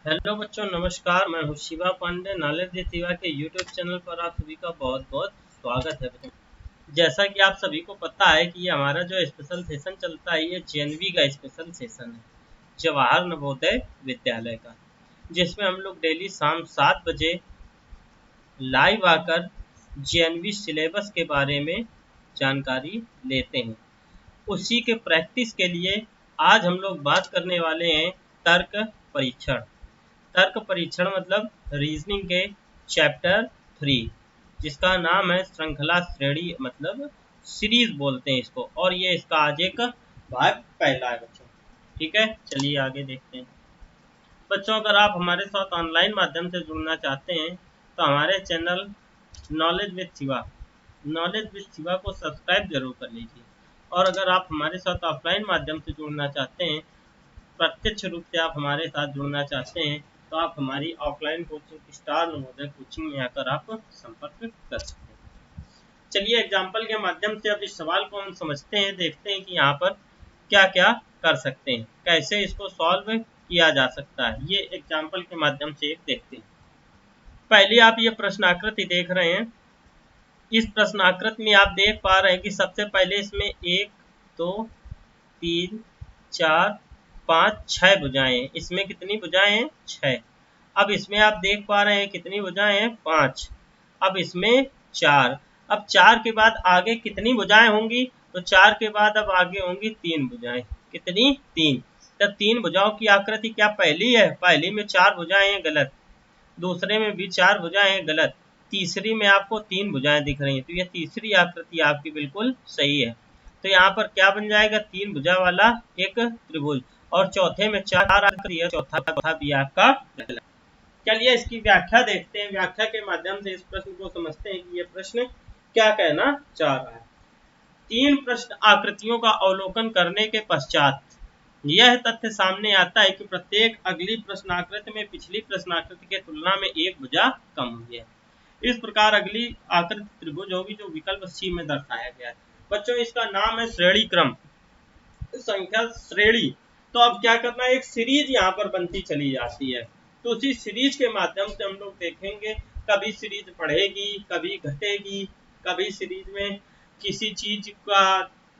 Hello बच्चों, नमस्कार। मैं हूँ शिवा पांडे। नॉलेज विद शिवा के यूट्यूब चैनल पर आप सभी का बहुत बहुत स्वागत है बच्चों। जैसा कि आप सभी को पता है कि ये हमारा जो स्पेशल सेशन चलता है, ये जेएनवी का स्पेशल सेशन है, जवाहर नवोदय विद्यालय का, जिसमें हम लोग डेली शाम 7 बजे लाइव आकर जेएनवी सिलेबस के बारे में जानकारी लेते हैं। उसी के प्रैक्टिस के लिए आज हम लोग बात करने वाले हैं तर्क परीक्षण। तर्क परीक्षण मतलब रीजनिंग के चैप्टर 3, जिसका नाम है श्रृंखला श्रेणी, मतलब सीरीज बोलते हैं इसको, और ये इसका आज एक भाग पहला है बच्चों। ठीक है, चलिए आगे देखते हैं बच्चों। अगर आप हमारे साथ ऑनलाइन माध्यम से जुड़ना चाहते हैं तो हमारे चैनल नॉलेज विद शिवा को सब्सक्राइब जरूर कर लीजिए। और अगर आप हमारे साथ ऑफलाइन माध्यम से जुड़ना चाहते हैं, प्रत्यक्ष रूप से आप हमारे साथ जुड़ना चाहते हैं, तो आप हमारी offline coaching star Navodaya coaching में आकर आप संपर्क कर सकते हैं। चलिए एग्जाम्पल के माध्यम से अब इस सवाल को हम समझते हैं, देखते हैं कि यहाँ पर क्या क्या कर सकते हैं, कैसे इसको सॉल्व किया जा सकता है। ये एग्जाम्पल के माध्यम से एक देखते हैं। पहले आप ये प्रश्न आकृति देख रहे हैं। इस प्रश्न आकृति में आप देख पा रहे हैं कि सबसे पहले इसमें 1 2 3 4 5 6 भुजाएं हैं। इसमें कितनी भुजाएं हैं? 6। अब इसमें आप देख पा रहे हैं कितनी भुजाएं हैं? 5। अब इसमें 4। अब 4 के बाद आगे कितनी भुजाएं होंगी? तो 4 के बाद अब आगे होंगी 3 भुजाएं। कितनी? 3। तब 3 भुजाओं की आकृति क्या पहली है? पहली में 4 भुजाएं हैं, गलत। दूसरे में भी 4 भुजाएं हैं, गलत। तीसरी में आपको 3 भुजाएं दिख रही हैं, तो यह तीसरी आकृति आपकी बिल्कुल सही है। तो यहाँ पर क्या बन जाएगा? 3 भुजा वाला एक त्रिभुज। और चौथे में 4 आकृति है, चौथा भी आपका गलत। चलिए इसकी व्याख्या देखते हैं। व्याख्या के माध्यम से इस प्रश्न को समझते हैं कि यह प्रश्न क्या कहना चाह रहा है। 3 प्रश्न आकृतियों का अवलोकन करने के पश्चात यह तथ्य सामने आता है कि प्रत्येक अगली प्रश्नाकृति में पिछली प्रश्नाकृति के तुलना में एक भुजा कम हुई है। इस प्रकार अगली आकृति त्रिभुज होगी जो विकल्प सी में दर्शाया गया है। बच्चों इसका नाम है श्रेणी क्रम, संख्या श्रेणी। तो अब क्या करना है, एक सीरीज यहाँ पर बनती चली जाती है। तो उसी सीरीज के माध्यम से हम लोग देखेंगे, कभी सीरीज बढ़ेगी, कभी घटेगी, कभी सीरीज में किसी चीज का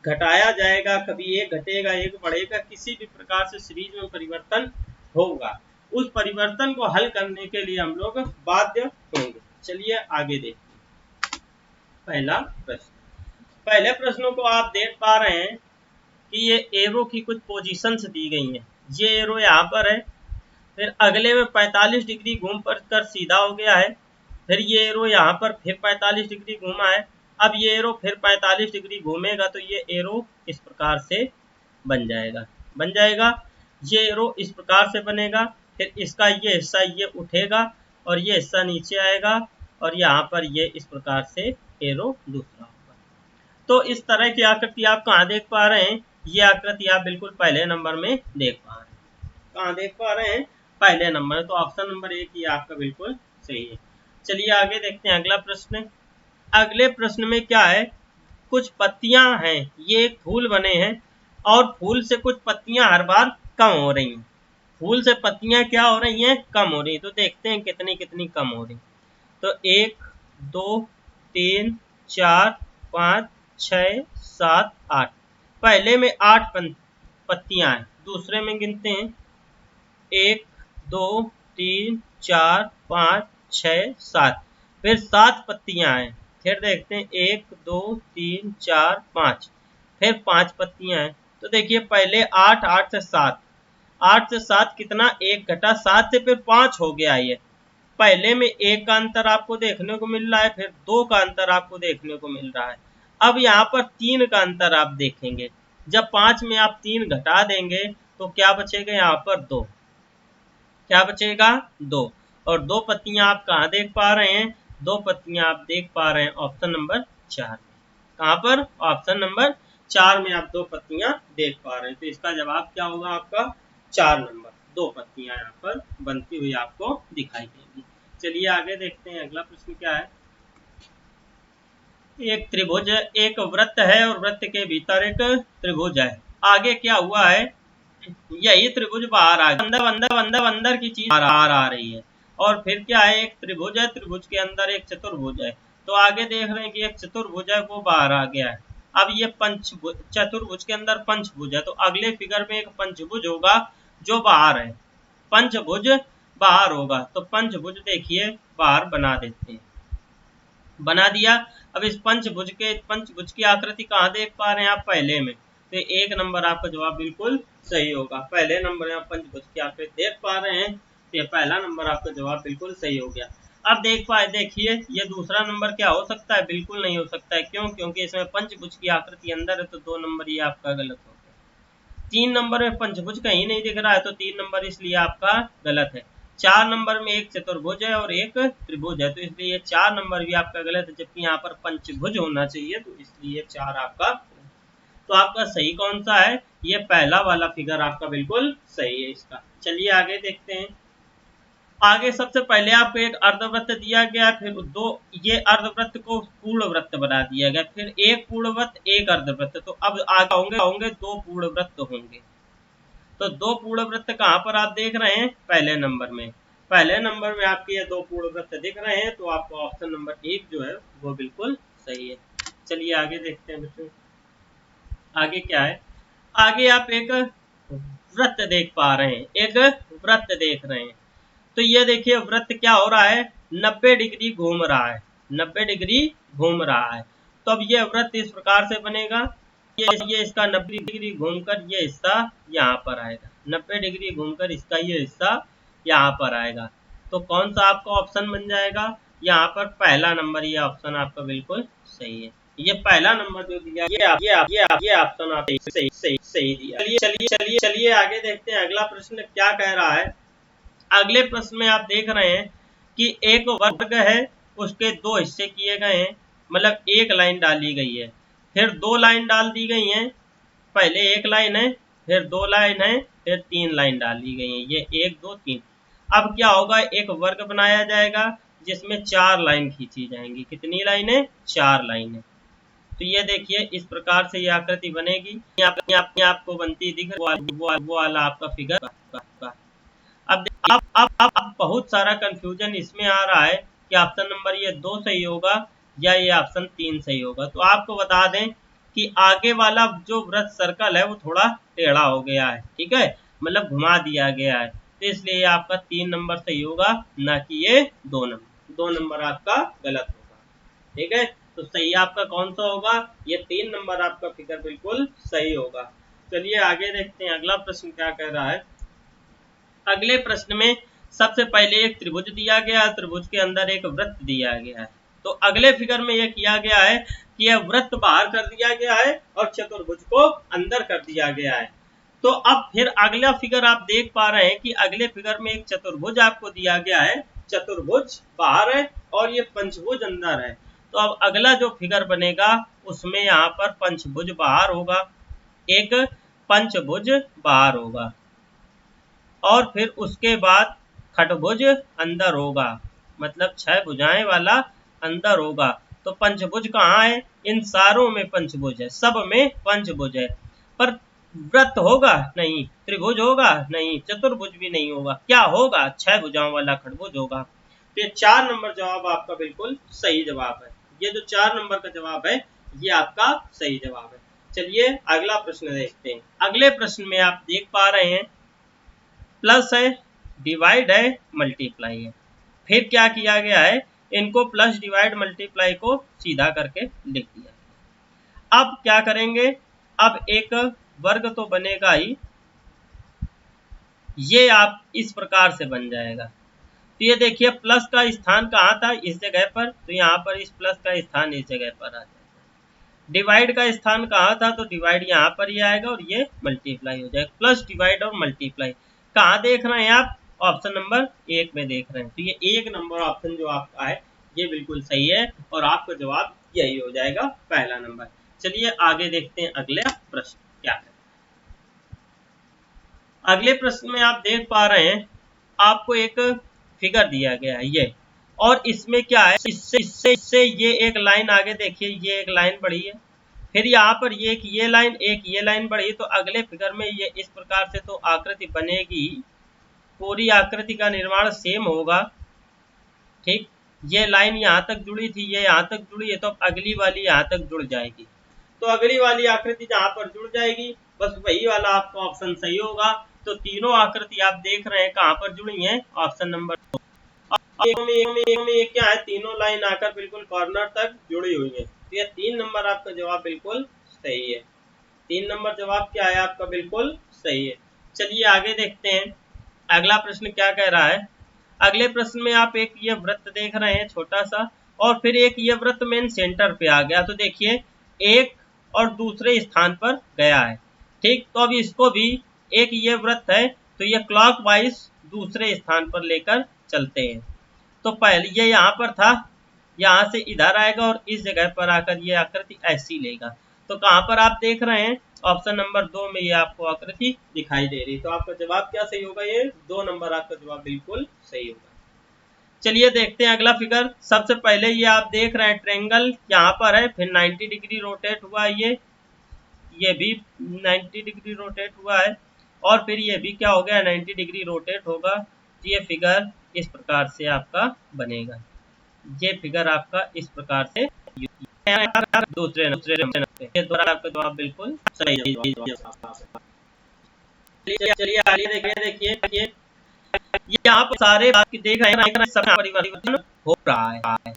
घटाया जाएगा, कभी एक घटेगा एक बढ़ेगा, किसी भी प्रकार से सीरीज में परिवर्तन होगा। उस परिवर्तन को हल करने के लिए हम लोग बाध्य होंगे। चलिए आगे देखते हैं। पहला प्रश्न, पहले प्रश्नों को आप देख पा रहे हैं कि ये एरो की कुछ पोजीशंस दी गई हैं। ये एरो यहाँ पर है, फिर अगले में 45 डिग्री घूम कर सीधा हो गया है। फिर ये एरो यहाँ पर फिर 45 डिग्री घूमा है। अब ये एरो फिर 45 डिग्री घूमेगा, तो ये एरो इस प्रकार से बन जाएगा। ये एरो इस प्रकार से बनेगा। फिर इसका ये हिस्सा ये उठेगा और ये हिस्सा नीचे आएगा, और यहाँ पर ये इस प्रकार से एरो दूसरा होगा। तो इस तरह की आकृति आप कहाँ देख पा रहे हैं? ये आकृति आप बिल्कुल पहले नंबर में देख पा रहे हैं। कहाँ देख पा रहे हैं? पहले नंबर। तो ऑप्शन नंबर 1 ही आपका बिल्कुल सही है। चलिए आगे देखते हैं अगला प्रश्न। अगले प्रश्न में क्या है, कुछ पत्तियां हैं, ये एक फूल बने हैं और फूल से कुछ पत्तियां हर बार कम हो रही हैं। फूल से पत्तियां क्या हो रही हैं? कम हो रही। तो देखते हैं कितनी कितनी कम हो रही। तो 1 2 3 4 5 6 7 8। पहले में 8 पत्तियां हैं, दूसरे में गिनते हैं 1 2 3 4 5 6 7। फिर 7 पत्तियां हैं। फिर देखते हैं 1 2 3 4 5। फिर 5 पत्तियां हैं। तो देखिए पहले 8, 8 से 7, 8 से 7 कितना? 1 घटा, 7 से फिर 5 हो गया। ये पहले में 1 का अंतर आपको देखने को मिल रहा है, फिर 2 का अंतर आपको देखने को मिल रहा है। अब यहाँ पर 3 का अंतर आप देखेंगे। जब 5 में आप 3 घटा देंगे तो क्या बचेगा? यहाँ पर 2। क्या बचेगा? 2। और 2 पत्तियां आप कहाँ देख पा रहे हैं? 2 पत्तियां आप देख पा रहे हैं ऑप्शन नंबर 4 में। कहाँ पर? ऑप्शन नंबर 4 में आप 2 पत्तियां देख पा रहे हैं। तो इसका जवाब क्या होगा आपका? 4 नंबर। 2 पत्तियां यहाँ पर बनती हुई आपको दिखाई देंगी। चलिए आगे देखते हैं अगला प्रश्न क्या है। एक त्रिभुज, एक वृत्त है और वृत्त के भीतर एक त्रिभुज है। आगे क्या हुआ है यही त्रिभुज बाहर आ गया, अंदर अंदर अंदर अंदर की चीज बाहर आ रही है। और फिर क्या है, एक त्रिभुज है, त्रिभुज के अंदर एक चतुर्भुज है। तो आगे देख रहे हैं कि एक चतुर्भुज है वो बाहर आ गया है। अब ये पंचभुज, चतुर्भुज के अंदर पंचभुज है, तो अगले फिगर में एक पंचभुज होगा जो बाहर है, पंचभुज बाहर होगा। तो पंचभुज देखिए बाहर बना देते हैं, बना दिया। अब इस पंचभुज की आकृति कहाँ देख पा रहे हैं आप, पहले में। तो एक नंबर आपका जवाब बिल्कुल सही होगा। पहले नंबर में आप पंचभुज की आकृति देख पा रहे हैं, तो ये पहला नंबर आपका जवाब बिल्कुल सही हो गया। अब देखिए ये दूसरा नंबर क्या हो सकता है, बिल्कुल नहीं हो सकता है। क्यों? क्योंकि इसमें पंचभुज की आकृति अंदर है, तो 2 नंबर ये आपका गलत हो गया। 3 नंबर में पंचभुज कहीं नहीं दिख रहा है, तो 3 नंबर इसलिए आपका गलत है। 4 नंबर में एक चतुर्भुज है और एक त्रिभुज है, तो इसलिए 4 नंबर भी आपका गलत है, जबकि यहाँ पर पंचभुज होना चाहिए, तो इसलिए 4 आपका। तो आपका सही कौन सा है, ये पहला वाला फिगर आपका बिल्कुल सही है इसका। चलिए आगे देखते हैं। आगे सबसे पहले आपको एक अर्धवृत्त दिया गया, फिर दो, ये अर्धवृत्त को पूर्ण वृत्त बना दिया गया, फिर एक पूर्ण वृत्त एक अर्धवृत्त। तो अब आगे होंगे 2 पूर्ण वृत्त होंगे। तो 2 पूर्ण वृत्त कहाँ पर आप देख रहे हैं, पहले नंबर में। पहले नंबर में आपके ये 2 पूर्ण वृत्त दिख रहे हैं, तो आपका ऑप्शन नंबर 1 जो है वो बिल्कुल सही है। चलिए आगे देखते हैं बच्चों, आगे क्या है। आगे आप एक वृत्त देख पा रहे हैं, एक वृत्त देख रहे हैं। तो ये देखिए वृत्त क्या हो रहा है, 90 डिग्री घूम रहा है, 90 डिग्री घूम रहा है। तो अब ये वृत्त इस प्रकार से बनेगा, ये इसका 90 डिग्री घूमकर ये हिस्सा यहाँ पर आएगा, 90 डिग्री घूमकर इसका ये हिस्सा यहाँ पर आएगा। तो कौन सा आपका ऑप्शन बन जाएगा, यहाँ पर पहला नंबर, ये ऑप्शन आपका बिल्कुल सही है। ये पहला नंबर जो दिया, ये ऑप्शन आप सही दिया। चलिए आगे देखते हैं अगला प्रश्न क्या कह रहा है। अगले प्रश्न में आप देख रहे हैं कि एक वर्ग है, उसके 2 हिस्से किए गए हैं, मतलब एक लाइन डाली गई है, फिर 2 लाइन डाल दी गई हैं। पहले एक लाइन है, फिर 2 लाइन है, फिर 3 लाइन डाली गई है, ये 1 2 3। अब क्या होगा, एक वर्ग बनाया जाएगा जिसमें 4 लाइन खींची जाएंगी। कितनी लाइनें, 4 लाइनें। तो ये देखिए इस प्रकार से ये आकृति बनेगी, आपको बनती दिख वो वाला आपका फिगर। अब बहुत सारा कंफ्यूजन इसमें आ रहा है कि ऑप्शन नंबर ये 2 सही होगा या ये ऑप्शन 3 सही होगा। तो आपको बता दें कि आगे वाला जो वृत्त सर्कल है वो थोड़ा टेढ़ा हो गया है, ठीक है, मतलब घुमा दिया गया है, तो इसलिए आपका 3 नंबर सही होगा, ना कि ये 2 नंबर। 2 नंबर आपका गलत होगा, ठीक है। तो सही आपका कौन सा होगा, ये 3 नंबर आपका फिगर बिल्कुल सही होगा। चलिए आगे देखते हैं अगला प्रश्न क्या कह रहा है। अगले प्रश्न में सबसे पहले एक त्रिभुज दिया गया, त्रिभुज के अंदर एक वृत्त दिया गया है। तो अगले फिगर में यह किया गया है कि यह वृत्त बाहर कर दिया गया है और चतुर्भुज को अंदर कर दिया गया है। तो अब फिर अगला फिगर आप देख पा रहे हैं कि अगले फिगर में एक चतुर्भुज आपको दिया गया है, चतुर्भुज बाहर है और ये पंचभुज अंदर है। तो अब अगला जो फिगर बनेगा उसमें यहाँ पर पंचभुज बाहर होगा, एक पंचभुज बाहर होगा, और फिर उसके बाद खटभुज अंदर होगा, मतलब 6 भुजाएं वाला अंदर होगा। तो पंचभुज कहाँ है, इन सारों में पंचभुज है, सब में पंचभुज है, पर वृत्त होगा नहीं, त्रिभुज होगा नहीं, चतुर्भुज भी नहीं होगा। क्या होगा, 6 भुजाओं वाला खटभुज होगा। तो ये 4 नंबर जवाब आपका बिल्कुल सही जवाब है। ये जो 4 नंबर का जवाब है ये आपका सही जवाब है। चलिए अगला प्रश्न देखते हैं। अगले प्रश्न में आप देख पा रहे हैं प्लस है, डिवाइड है, मल्टीप्लाई है। फिर क्या किया गया है, इनको प्लस डिवाइड मल्टीप्लाई को सीधा करके लिख दिया। अब क्या करेंगे, अब एक वर्ग तो बनेगा ही, ये आप इस प्रकार से बन जाएगा। तो ये देखिए प्लस का स्थान कहाँ था, इस जगह पर, तो यहाँ पर इस प्लस का स्थान इस जगह पर आ जाएगा। डिवाइड का स्थान कहाँ था, तो डिवाइड यहाँ पर ही आएगा और ये मल्टीप्लाई हो जाएगा। प्लस डिवाइड और मल्टीप्लाई कहाँ देख रहे हैं आप, ऑप्शन नंबर 1 में देख रहे हैं। तो ये 1 नंबर ऑप्शन जो आपका है ये बिल्कुल सही है और आपका जवाब यही हो जाएगा, पहला नंबर। चलिए आगे देखते हैं अगले प्रश्न क्या है। अगले प्रश्न में आप देख पा रहे हैं आपको एक फिगर दिया गया है ये, और इसमें क्या है, इससे ये एक लाइन आगे देखिए, ये एक लाइन बढ़ी है, फिर यहाँ पर ये लाइन बढ़ी, तो अगले फिगर में ये इस प्रकार से तो आकृति बनेगी, पूरी आकृति का निर्माण सेम होगा। ठीक, ये लाइन यहाँ तक जुड़ी थी, ये यहाँ तक जुड़ी है, तो अब अगली वाली यहाँ तक जुड़ जाएगी, तो अगली वाली आकृति जहाँ पर जुड़ जाएगी बस वही वाला आपका ऑप्शन सही होगा। तो तीनों आकृति आप देख रहे हैं कहाँ पर जुड़ी हैं, ऑप्शन नंबर 2। ये क्या है, तीनों लाइन आकर बिल्कुल कॉर्नर तक जुड़ी हुई है, तो ये 3 नंबर आपका जवाब बिल्कुल सही है। 3 नंबर जवाब क्या है आपका, बिल्कुल सही है। चलिए आगे देखते हैं अगला प्रश्न क्या कह रहा है। अगले प्रश्न में आप एक ये वृत्त देख रहे हैं छोटा सा, और फिर एक ये वृत्त मेन सेंटर पे आ गया, तो देखिए एक और दूसरे स्थान पर गया है। ठीक, तो अब इसको भी एक ये वृत्त है, तो ये क्लॉकवाइज दूसरे स्थान पर लेकर चलते हैं। तो पहले ये यहाँ पर था, यहाँ से इधर आएगा और इस जगह पर आकर ये आकृति ऐसी लेगा। तो कहाँ पर आप देख रहे हैं, ऑप्शन नंबर 2 में ये आपको आकृति दिखाई दे रही। तो आपका जवाब क्या सही होगा, ये 2 नंबर आपका जवाब बिल्कुल सही होगा। चलिए देखते हैं अगला फिगर। सबसे पहले ये आप देख रहे हैं ट्रायंगल यहाँ पर है, फिर 90 डिग्री रोटेट हुआ, ये भी 90 डिग्री रोटेट हुआ है, और फिर ये भी क्या हो गया, 90 डिग्री रोटेट होगा। तो ये फिगर इस प्रकार से आपका बनेगा, ये फिगर आपका इस प्रकार से दूसरे ये द्वारा आपका जवाब बिल्कुल सही है। चलिए आगे देखिए यहाँ पर सारे बात की देख रहे हैं सब परिवर्तन हो रहा है।